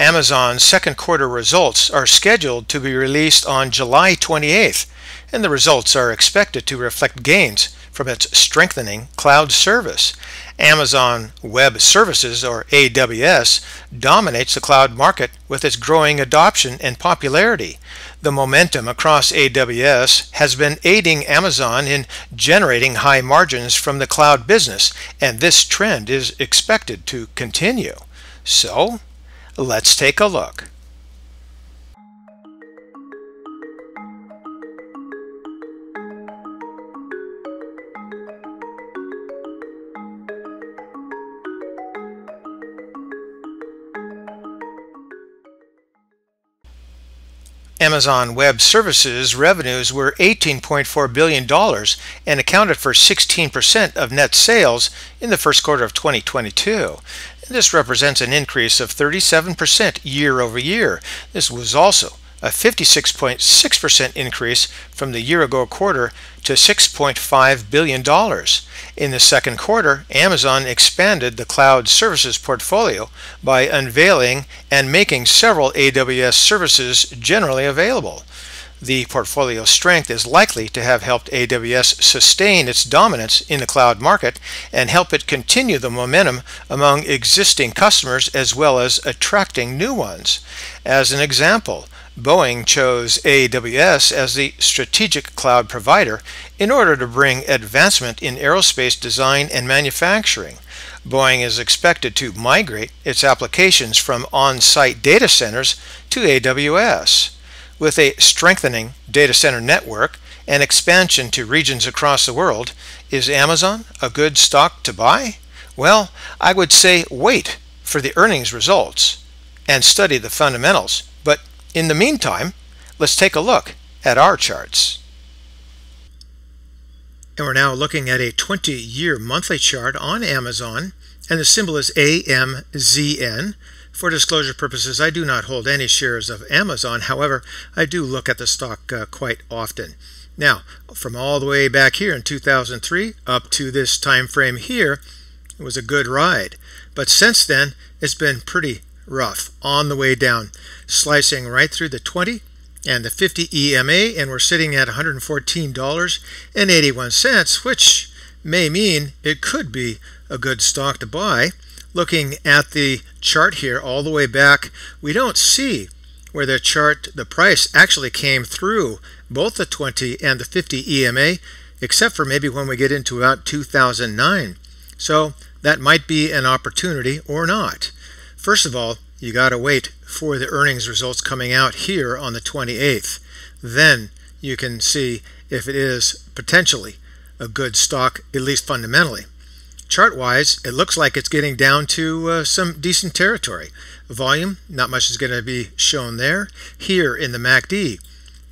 Amazon's second quarter results are scheduled to be released on July 28th, and the results are expected to reflect gains from its strengthening cloud service. Amazon Web Services, or AWS, dominates the cloud market with its growing adoption and popularity. The momentum across AWS has been aiding Amazon in generating high margins from the cloud business, and this trend is expected to continue. So, let's take a look. Amazon Web Services revenues were $18.4 billion and accounted for 16% of net sales in the first quarter of 2022. This represents an increase of 37% year over year. This was also a 56.6% increase from the year-ago quarter to $6.5 billion. In the second quarter, Amazon expanded the cloud services portfolio by unveiling and making several AWS services generally available. The portfolio strength is likely to have helped AWS sustain its dominance in the cloud market and help it continue the momentum among existing customers as well as attracting new ones. As an example, Boeing chose AWS as the strategic cloud provider in order to bring advancement in aerospace design and manufacturing. Boeing is expected to migrate its applications from on-site data centers to AWS. With a strengthening data center network and expansion to regions across the world, is Amazon a good stock to buy? Well, I would say wait for the earnings results and study the fundamentals. But in the meantime, let's take a look at our charts. And we're now looking at a 20-year monthly chart on Amazon, and the symbol is AMZN. For disclosure purposes, I do not hold any shares of Amazon. However, I do look at the stock quite often. Now, from all the way back here in 2003 up to this time frame here, it was a good ride. But since then, it's been pretty rough on the way down, slicing right through the 20 and the 50 EMA, and we're sitting at $114.81, which may mean it could be a good stock to buy. Looking at the chart here all the way back, we don't see where the price actually came through both the 20 and the 50 EMA, except for maybe when we get into about 2009. So that might be an opportunity or not. First of all, you got to wait for the earnings results coming out here on the 28th. Then you can see if it is potentially a good stock, at least fundamentally. Chart-wise, it looks like it's getting down to some decent territory. Volume, not much is going to be shown there. Here in the MACD,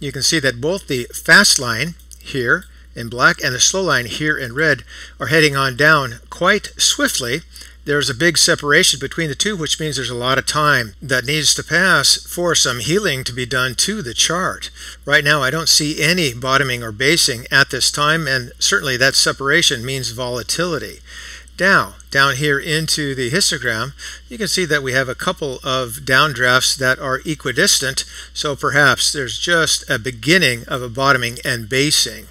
you can see that both the fast line here in black and the slow line here in red are heading on down quite swiftly. There's a big separation between the two, which means there's a lot of time that needs to pass for some healing to be done to the chart. Right now, I don't see any bottoming or basing at this time, and certainly that separation means volatility. Now, down here into the histogram, you can see that we have a couple of downdrafts that are equidistant, so perhaps there's just a beginning of a bottoming and basing.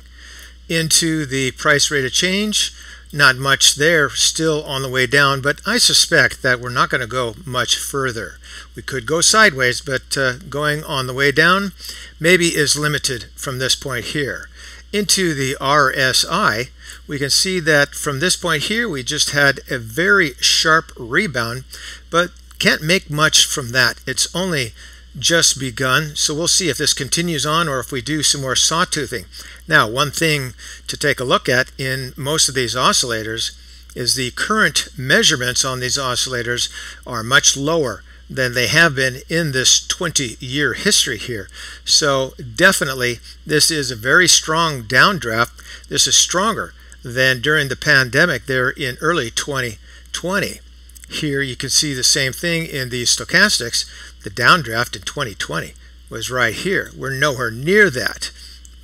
Into the price rate of change, not much there, still on the way down, but I suspect that we're not going to go much further. We could go sideways, but going on the way down maybe is limited from this point here. Into the RSI, we can see that from this point here we just had a very sharp rebound, but can't make much from that. It's only just begun, so we'll see if this continues on or if we do some more sawtoothing. Now, one thing to take a look at in most of these oscillators is the current measurements on these oscillators are much lower than they have been in this 20-year history here. So definitely this is a very strong downdraft. This is stronger than during the pandemic there in early 2020. Here you can see the same thing in the stochastics. The downdraft in 2020 was right here. We're nowhere near that.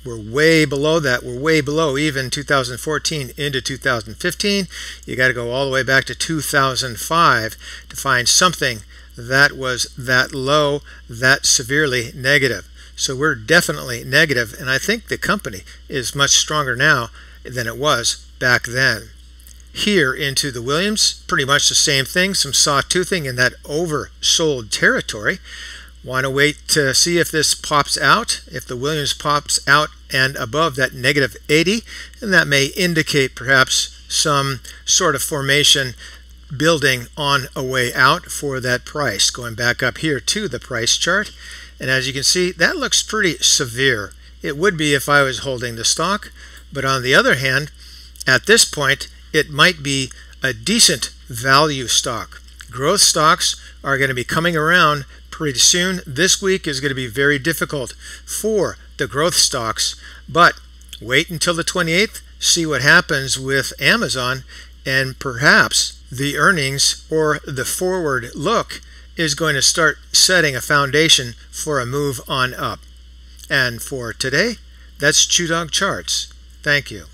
We're way below that. We're way below even 2014 into 2015. You got to go all the way back to 2005 to find something that was that low, that severely negative. So we're definitely negative, and I think the company is much stronger now than it was back then. Here into the Williams, pretty much the same thing, some sawtoothing in that oversold territory. Want to wait to see if this pops out, if the Williams pops out and above that negative 80, and that may indicate perhaps some sort of formation building on a way out for that price. Going back up here to the price chart, and as you can see, that looks pretty severe. It would be if I was holding the stock, but on the other hand, at this point, it might be a decent value stock. Growth stocks are going to be coming around pretty soon. This week is going to be very difficult for the growth stocks, but wait until the 28th, see what happens with Amazon, and perhaps the earnings or the forward look is going to start setting a foundation for a move on up. And for today, that's ChewDog Charts. Thank you.